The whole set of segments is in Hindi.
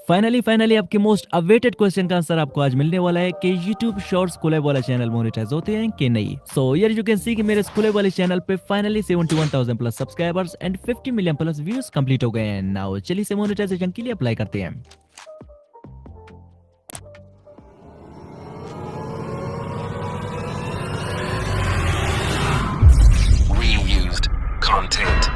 फाइनली आपके मोस्ट अवेटेड क्वेश्चन का आंसर आपको आज मिलने वाला है कि YouTube शॉर्ट्स कोलैब वाला चैनल मोनेटाइज होते हैं कि नहीं। सो यार यू कैन सी कि मेरे कोलैब वाले चैनल पे finally 71,000 plus subscribers and 50 million plus views complete हो गए हैं। नाउ चलिए इसे मोनेटाइजेशन के लिए अप्लाई करते हैं। Reused content.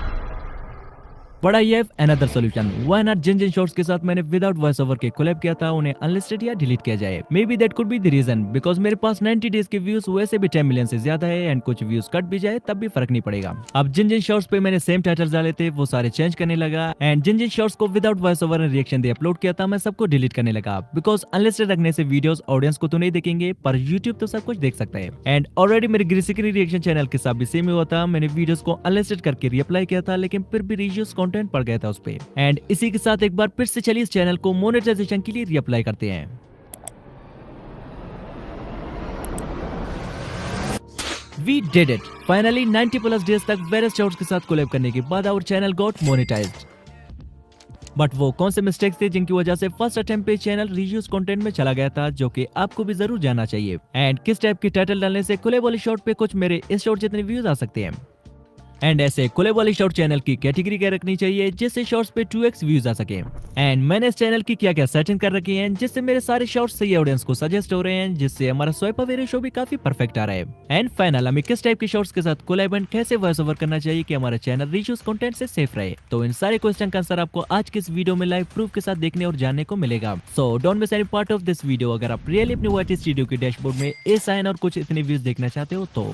बड़ा ये अनदर सोल्यूशन व्हाई नॉट जिन शॉर्ट्स के साथ मैंने विदाउट वॉइस ओवर के कोलैब किया था उन्हें अनलिस्टेड या डिलीट किया जाए। Maybe that could be the reason because मेरे पास 90 डेज के व्यूज वैसे भी 10 मिलियन से ज्यादा है एंड कुछ व्यूज कट भी जाए तब भी फर्क नहीं पड़ेगा। अब जिन शॉर्ट्स पे मैंने सेम टाइटल डाले थे वो सारे चेंज करने लगा एंड जिन शॉर्ट्स को विदाउट वॉइस ओवर रिएक्शन दे अपलोड किया था मैं सबको डिलीट करने लगा बिकॉज अनलिस्टेड रखने से वीडियोस ऑडियंस को तो नहीं देखेंगे पर यूट्यूब तो सब कुछ देख सकता है। एंड ऑलरेडी मेरे ग्रीसिकरी रिएक्शन चैनल के साथ भी सेम हुआ था। मैंने वीडियोस को अनलिस्टेड करके रीअप्लाई किया था लेकिन फिर भी रीयूज कंटेंट पड़ गया था उस पे। एंड इसी के साथ एक बार फिर से चलिए इस चैनल को मोनेटाइजेशन के लिए रीअप्लाई करते हैं। We did it! Finally 90 plus days तक वेरियस शॉर्ट्स के साथ कोलैब करने के बाद our channel got monetised. But वो कौन से मिस्टेक्स थे जिनकी वजह से फर्स्ट अटेम्प्ट पे चैनल रीयूज कंटेंट में चला गया था जो कि आपको भी जरूर जानना चाहिए। एंड किस टाइप की टाइटल डालने से कोलैब वाले शॉर्ट पे कुछ मेरे इस शॉर्ट जितने व्यूज आ सकते हैं। एंड ऐसे कोलैब वाले शॉर्ट चैनल की कैटेगरी क्या रखनी चाहिए जिससे शॉर्ट्स पे 2x व्यूज आ सके। एंड मैंने इस चैनल की क्या क्या सेटिंग कर रखी है जिससे मेरे सारे शॉर्ट्स सही ऑडियंस को सजेस्ट हो रहे हैं जिससे हमारा स्वाइप अवे रेशो भी काफी परफेक्ट आ रहा है। एंड फाइनल हमें किस टाइप के शॉर्ट्स के साथ कोलैब एंड कैसे वॉइस ओवर करना चाहिए कि हमारा चैनल रीयूज कंटेंट से सेफ रहे। तो इन सारे क्वेश्चन का आंसर आपको आज के इस वीडियो में लाइव प्रूफ के साथ देखने और जानने को मिलेगा। So don't miss any part of this video. अगर आप रियली अपने वाईटी स्टूडियो के डैशबोर्ड में ए साइन और कुछ इतने व्यूज देखना चाहते हो तो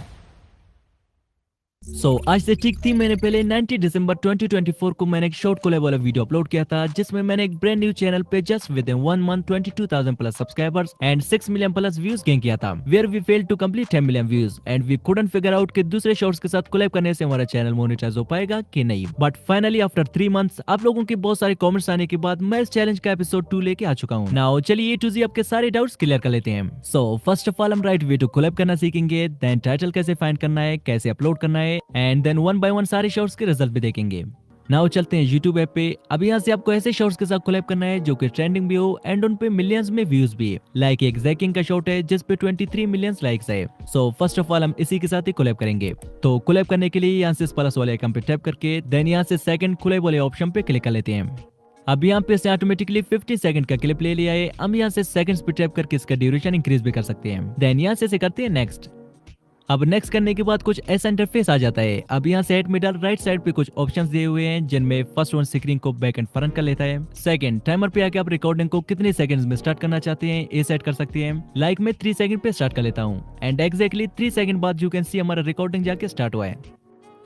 आज से ठीक 3 महीने पहले 90 दिसंबर 2024 को मैंने एक शॉर्ट कोलैब वाला वीडियो अपलोड किया था जिसमें मैंने एक ब्रांड न्यू चैनल पे just within 1 month 22,000 plus subscribers and 6 million plus views gain किया था where we failed to complete 10 million views and we couldn't figure out कि दूसरे शॉर्ट्स के साथ कोलैब करने से हमारा चैनल मोनेटाइज हो पाएगा कि नहीं। बट फाइनली आफ्टर 3 मंथ्स आप लोगों के बहुत सारे कॉमेंट्स आने के बाद मैं इस चैलेंज का एपिसोड 2 लेके आ चुका हूँ। नाउ चलिए A to Z आपके सारे डाउट्स क्लियर कर लेते हैं। सो फर्स्ट ऑफ ऑल हम राइट वे टू कोलैब करना सीखेंगे, देन टाइटल कैसे फाइंड करना है, कैसे अपलोड करना है एंड देन 1 बाय 1 सारे शॉर्ट्स के रिजल्ट भी देखेंगे। नाउ चलते हैं YouTube ऐप पे। अब यहाँ से आपको ऐसे शॉर्ट्स के साथ कोलैब करना है जो कि ट्रेंडिंग भी हो एंड उन पे मिलियंस में व्यूज भी है। लाइक एक जैकिंग का शॉर्ट है जिस पे 23 मिलियंस लाइक्स है। सो फर्स्ट ऑफ ऑल हम इसी के साथ ही कोलैब करेंगे। तो कोलैब करने के लिए यहाँ से प्लस वाले आइकन पे टैप करके देन यहाँ से सेकंड कोलैब वाले ऑप्शन पे क्लिक कर लेते हैं। अब यहाँ पे से ऑटोमेटिकली 50 सेकंड का क्लिप ले लिया है। हम यहाँ से सेकंड्स पे टैप करके इसका ड्यूरेशन इंक्रीज भी कर सकते हैं। देन यहाँ से करते हैं नेक्स्ट। अब नेक्स्ट करने के बाद कुछ ऐसा इंटरफेस आ जाता है। अब यहाँ से एट मिडल राइट साइड पे कुछ ऑप्शंस दिए हुए हैं जिनमें फर्स्ट वन स्क्रीन को बैक एंड फ्रंट कर लेता है। सेकंड टाइमर पे आके आप रिकॉर्डिंग को कितने सेकंड्स में स्टार्ट करना चाहते हैं ये सेट कर सकते हैं। लाइक मैं 3 सेकंड पे स्टार्ट कर लेता हूँ एंड एग्जैक्टली 3 सेकंड बाद यू कैन सी हमारा रिकॉर्डिंग जाके स्टार्ट हुआ है।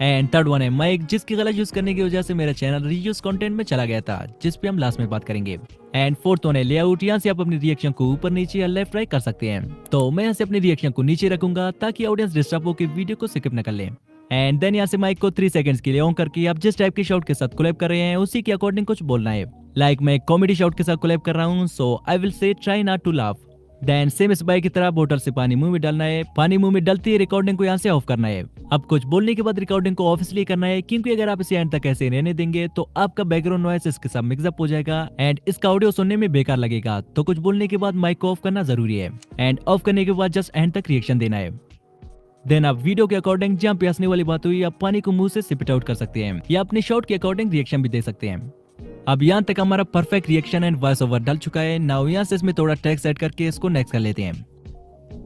एंड थर्ड वन है माइक जिसकी गलत यूज करने की वजह से मेरा चैनल रीयूज कंटेंट में चला गया था जिस पे हम लास्ट में बात करेंगे। एंड फोर्थ वन है लेआउट। यहाँ से आप अपनी रिएक्शन को ऊपर नीचे या लेफ्ट राइट कर सकते हैं। तो मैं यहाँ से अपनी रिएक्शन को नीचे रखूंगा ताकि ऑडियंस डिस्टर्ब होकर वीडियो को स्किप न कर ले। एंड देन यहाँ से माइक को 3 सेकंड्स के लिए ऑन करके आप जिस टाइप के शॉट के साथ कोलैब कर रहे हैं उसी के अकॉर्डिंग कुछ बोलना है। लाइक मैं कॉमेडी शॉट के साथ कोलैब कर रहा हूँ so I will say try not to laugh. Then same इस बाई की तरह बोतल से पानी मुंह में डालना है। पानी मुंह में डालते ही रिकॉर्डिंग को यहाँ से ऑफ करना है। अब कुछ बोलने के बाद रिकॉर्डिंग को ऑफ इसलिए करना है क्योंकि अगर आप इसे एंड तक ऐसे रहने देंगे तो आपका बैकग्राउंड नॉइस इसके साथ मिक्सअप हो जाएगा एंड इसका ऑडियो सुनने में बेकार लगेगा। तो कुछ बोलने के बाद माइक को ऑफ करना जरूरी है एंड ऑफ करने के बाद जस्ट एंड तक रिएक्शन देना है। देन आप वीडियो के अकॉर्डिंग जहाँ पे हंसने वाली बात हुई आप पानी को मुंह से सिपिट आउट कर सकते हैं या अपने शॉट के अकॉर्डिंग रिएक्शन भी दे सकते हैं। अब यहाँ तक हमारा perfect reaction and voice over डल चुका है। नाउ यहाँ से इसमें थोड़ा टेक्स्ट ऐड करके इसको नेक्स्ट कर लेते हैं।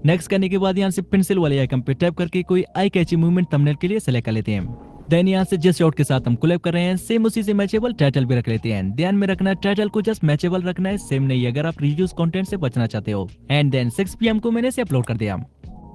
नेक्स्ट करने के बाद यहाँ से पेंसिल वाले आइकन पे टैप करके कोई आई कैची मूवमेंट थंबनेल के लिए सेलेक्ट कर लेते हैं। देन यहाँ से जिस शॉट के साथ हम कोलैब कर रहे हैं सेम उसी से मैचेबल टाइटल भी रख लेते हैं। ध्यान में रखना टाइटल को जस्ट मैचेबल रखना है, सेम नहीं अगर आप रीयूज कंटेंट से बचना चाहते हो। एंड देन 6 PM को मैंने इसे अपलोड कर दिया।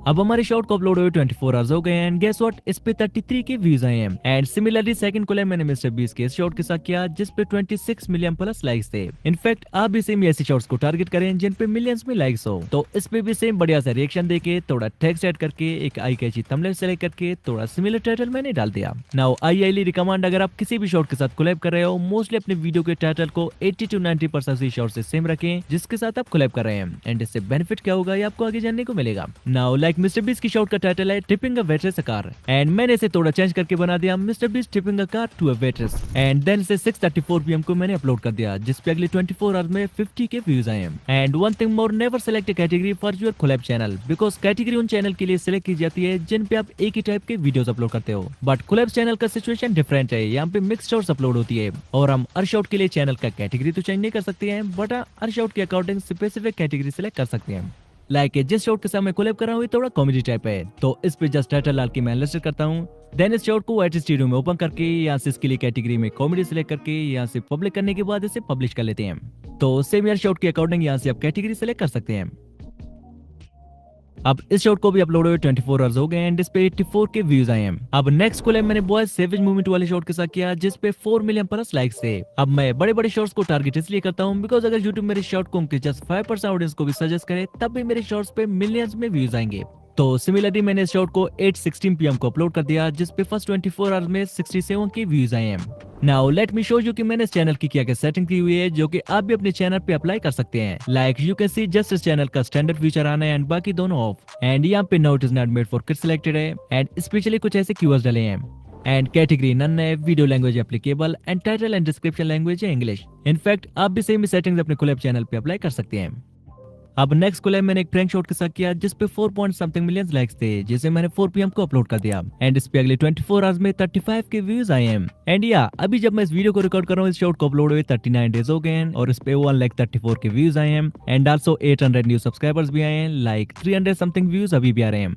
अब हमारे शॉर्ट को अपलोड हुए 24 आवर्स हो गए हैं एंड गेस व्हाट इस पे 33 के व्यूज आए हैं। एंड सिमिलरली सेकंड कोलैब मैंने मिस्टर बीस्ट के शॉर्ट के साथ किया जिस पे 26 मिलियन प्लस लाइक्स थे। इनफैक्ट आप भी सेम ऐसे शॉर्ट्स को टारगेट करें जिन पे मिलियंस में लाइक्स हो। तो इस पे भी सेम बढ़िया सा रिएक्शन देके थोड़ा टेक्स्ट ऐड करके एक आई कैची थंबनेल सेलेक्ट करके थोड़ा सिमिलर टाइटल मैंने डाल दिया। नाउ आई हाईली रिकमेंड अगर आप किसी भी शॉर्ट के साथ कोलैब कर रहे हो मोस्टली अपने वीडियो के टाइटल को 80 to 90% शॉर्ट से सेम रखें जिसके साथ आप कोलैब कर रहे हैं एंड इससे बेनिफिट क्या होगा ये आपको आगे जानने को मिलेगा। Now like like Mister Beast की शॉर्ट का टाइटल है tipping a waitress a car and मैंने इसे थोड़ा चेंज करके बना दिया Mister Beast tipping a car to a waitress and then इसे 6:34 PM को मैंने अपलोड कर दिया जिस पे अगले 24 आवर्स में 50 के व्यूज आए हैं। And one thing more, never select a category for your collab channel because category उन चैनल के लिए सिलेक्ट की जाती है जिन पे आप एक ही टाइप के वीडियोस अपलोड करते हो, बट कोलैब चैनल का सिचुएशन डिफरेंट है। यहाँ पे मिक्स शॉर्ट्स अपलोड होती है और हम हर शॉर्ट के लिए चैनल का कैटेगरी तो चेंज नहीं कर सकते हैं, बट हर शॉर्ट के अकॉर्डिंग स्पेसिफिक कैटेगरी सिलेक्ट कर सकते हैं। लाइक जिस शॉर्ट के साथ मैं कोलैब कर रहा हूँ थोड़ा कॉमेडी टाइप है, तो इस पे जस्ट टाइटल डाल के मैं लिस्ट करता हूँ। देन इस शॉर्ट को वाइट स्टूडियो में ओपन करके यहाँ से इसके लिए कैटेगरी में कॉमेडी सिलेक्ट करके यहाँ से पब्लिक करने के बाद इसे पब्लिश कर लेते हैं। तो सेम यार शॉर्ट के अकॉर्डिंग यहाँ से आप कैटेगरी सिलेक्ट कर सकते हैं। अब इस शॉर्ट को भी अपलोड हुए 24 आवर्स हो गए एंड इस पे 84 के व्यूज आए हैं। अब नेक्स्ट कोलैब मैंने बॉयज सेवेज मूवमेंट वाले शॉर्ट के साथ किया जिस पे 4 मिलियन प्लस लाइक्स थे। अब मैं बड़े बड़े शॉर्ट्स को टारगेट इसलिए करता हूँ बिकॉज अगर यूट्यूब मेरे शॉर्ट को उनके जस्ट 5% ऑडियंस को भी सजेस्ट करे तब भी मेरे शॉर्ट्स पे मिलियंस में व्यूज आएंगे। तो सिमिलरली मैंने इस शॉर्ट को 8:16 PM को अपलोड कर दिया जिस पे फर्स्ट 24 आवर्स में 67 के व्यूज आए हैं। Now let me show you कि मैंने इस चैनल की क्या क्या सेटिंग की हुई है जो कि आप भी अपने चैनल पे अप्लाई कर सकते हैं। Like you can see just इस चैनल का स्टैंडर्ड फीचर आना है एंड बाकी दोनों ऑफ एंड यहाँ पे note is not made for kids selected है एंड स्पेशली कुछ ऐसे कीवर्ड्स डाले हैं एंड कैटेगरी नन है, video language applicable and title and description language है इंग्लिश। इनफैक्ट आप भी सेम सेटिंग्स अपने कोलैब चैनल पे अप्लाई कर सकते हैं। अब नेक्स्ट कोलैब मैंने एक प्रैंक शॉट के साथ किया जिस पे 4 पॉइंट समथिंग मिलियन लाइक्स थे जिसे मैंने 4 PM को अपलोड कर दिया एंड इस पे अगले 24 आवर्स में 35 के व्यूज आए हैं। एंड या अभी जब मैं इस वीडियो को रिकॉर्ड कर रहा हूँ इस शॉट को अपलोड हुए 39 डेज हो गए हैं और इस पे 1,34 के व्यूज आए हैं एंड आल्सो 800 न्यू सब्सक्राइबर्स भी आए हैं, लाइक 300 समथिंग व्यूज अभी भी आ रहे हैं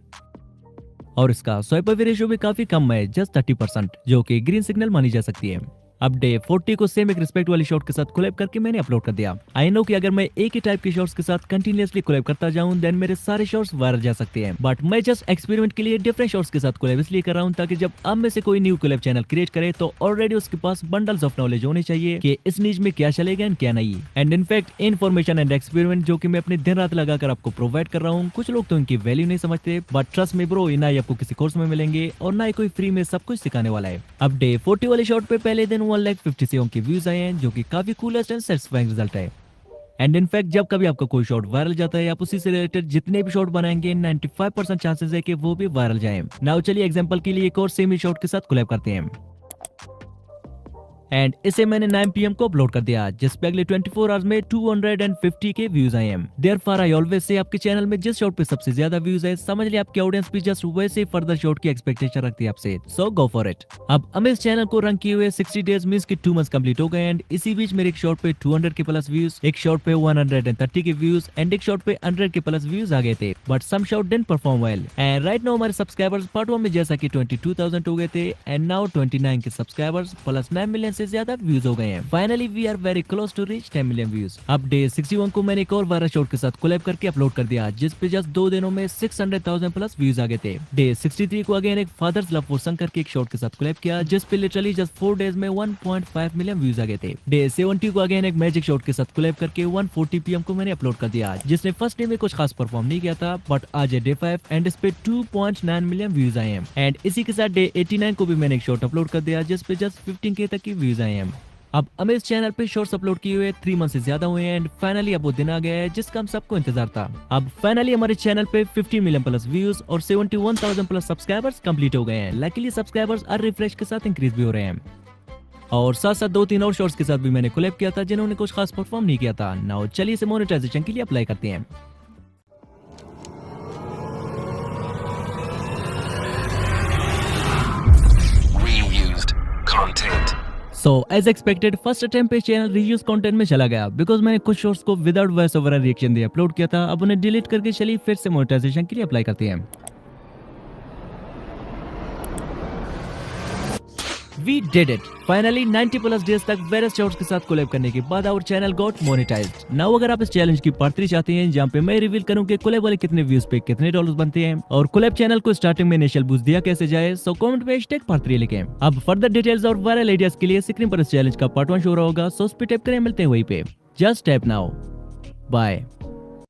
और इसका स्वाइप अवे रेशियो भी काफी कम है, जस्ट 30%, जो कि ग्रीन सिग्नल मानी जा सकती है। अब डे 40 को सेम एक रिस्पेक्ट वाली शॉट के साथ कोलैब करके मैंने अपलोड कर दिया। आई नो कि अगर मैं एक ही टाइप के शॉट्स के साथ कंटिन्यूअसली कोलैब करता जाऊं देन मेरे सारे शॉट्स वायरल जा सकते हैं, बट मैं जस्ट एक्सपेरिमेंट के लिए डिफरेंट शॉट्स के साथ कोलैब इसलिए कर रहा हूं ताकि जब आप में से कोई न्यू कोलैब चैनल क्रिएट करे तो ऑलरेडी उसके पास बंडल्स ऑफ नॉलेज होने चाहिए कि इस नीच में क्या चलेगा एंड क्या नहीं। And in fact information and experiment जो कि मैं अपने दिन रात लगाकर आपको प्रोवाइड कर रहा हूँ, कुछ लोग तो इनकी वैल्यू नहीं समझते, बट ट्रस्ट मी ब्रो, ना ही आपको किसी कोर्स में मिलेंगे और ना ही कोई फ्री में सब कुछ सिखाने वाला है। अब डे 40 वाले शॉट पे पहले दिन 1,57,000 के व्यूज आए हैं जो कि काफी कूलेस्ट एंड सेटिस्फाइंग रिजल्ट है। एंड इनफैक्ट जब कभी आपका कोई शॉट वायरल जाता है आप उसी से रिलेटेड जितने भी शॉट बनाएंगे 95% चांसेस है कि वो भी वायरल जाए। नाउ चलिए एग्जांपल के लिए एक और सेम ही शॉट के साथ कोलैब करते हैं एंड इसे मैंने 9 PM को अपलोड कर दिया जिस पे अगले 24 आवर्स में 250 के व्यूज आए हैं। देयरफॉर आई ऑलवेज से आपके चैनल में जिस शॉट पे सबसे ज्यादा व्यूज है समझ लिया आपकी ऑडियंस भी जस्ट वैसे ही फर्दर शॉट की एक्सपेक्टेशन रखती है आपसे, सो गो फॉर इट। अब हमें इस चैनल को रन किए हुए 60 डेज मींस कि 2 मंथ्स कंप्लीट हो गए एंड इसी बीच मेरे एक शॉट पे 200 के प्लस व्यूज, एक शॉट पे 130 के व्यूज एंड एक शॉट पे 100 के प्लस व्यूज आ गए थे, but some shot didn't perform well. And right now हमारे सब्सक्राइबर्स पार्ट 1 में जैसा कि 22,000 हो गए थे एंड नाउ 29 के सब्सक्राइबर्स प्लस 9 मिलियन से ज्यादा व्यूज हो गए हैं। Finally we are very close to reach 10 million views. अब डे 61 को मैंने एक और वायरल शॉट के साथ कोलैब करके अपलोड कर दिया जिस पे जस्ट 2 दिनों में 600,000 प्लस व्यूज आ गए थे। डे 63 को अगेन एक फादर्स लव फॉर सन करके एक शॉट के साथ कोलैब किया जिस पे लिटरली जस्ट 4 डेज में 1.5 मिलियन व्यूज आ गए थे। डे 70 को अगेन एक मैजिक शॉट के साथ कोलैब करके 140 PM को मैंने अपलोड कर दिया जिसने फर्स्ट डे में कुछ खास परफॉर्म नहीं किया था, बट आज है डे 5 एंड इस पे 2.9 मिलियन व्यूज आए हैं। एंड इसी के साथ डे 89 को भी मैंने एक शॉट अपलोड कर दिया जिस पे जस्ट 15K तक की व्यूज आए हैं। अब हमें इस चैनल पे शॉर्ट्स अपलोड किए हुए 3 मंथ से ज्यादा हुए हैं एंड फाइनली अब वो दिन आ गया है जिसका हम सबको इंतजार था। अब फाइनली हमारे चैनल पे 50 मिलियन प्लस व्यूज और 71,000 प्लस सब्सक्राइबर्स कंप्लीट हो गए हैं। लकीली सब्सक्राइबर्स हर रिफ्रेश के साथ इंक्रीज भी हो रहे हैं और साथ साथ 2-3 और शॉर्ट्स के साथ भी मैंने कोलैब किया था जिन्होंने कुछ खास परफॉर्म नहीं किया था। नाउ चलिए इसे मोनेटाइजेशन के लिए अप्लाई करते हैं। Reused content. So as expected first attempt पे चैनल रीयूज कंटेंट में चला गया बिकॉज मैंने कुछ शॉर्ट्स को विदाउट वॉइस ओवर रिएक्शन दिए अपलोड किया था। अब उन्हें डिलीट करके चलिए फिर से मोनेटाइजेशन के लिए अप्लाई करते हैं। We did it. Finally 90 plus days तक वेरियस शॉर्ट्स के साथ कोलैब करने के बाद our channel got monetised. Now अगर आप इस चैलेंज की पार्ट 3 चाहते हैं जहां पे मैं रिवील करूं कि कोलैब वाले कितने व्यूज पे कितने डॉलर्स बनते हैं और कोलैब चैनल को स्टार्टिंग में इनिशियल बूस्ट दिया कैसे जाए, सो कमेंट में #पार्ट 3 लिखें। अब फर्दर डिटेल्स और वायरल आइडियाज के लिए स्क्रीन पर इस चैलेंज का पार्ट 1 शो रहा होगा, सो उस पे टैप करें, मिलते हैं वहीं पे। Just tap now, bye.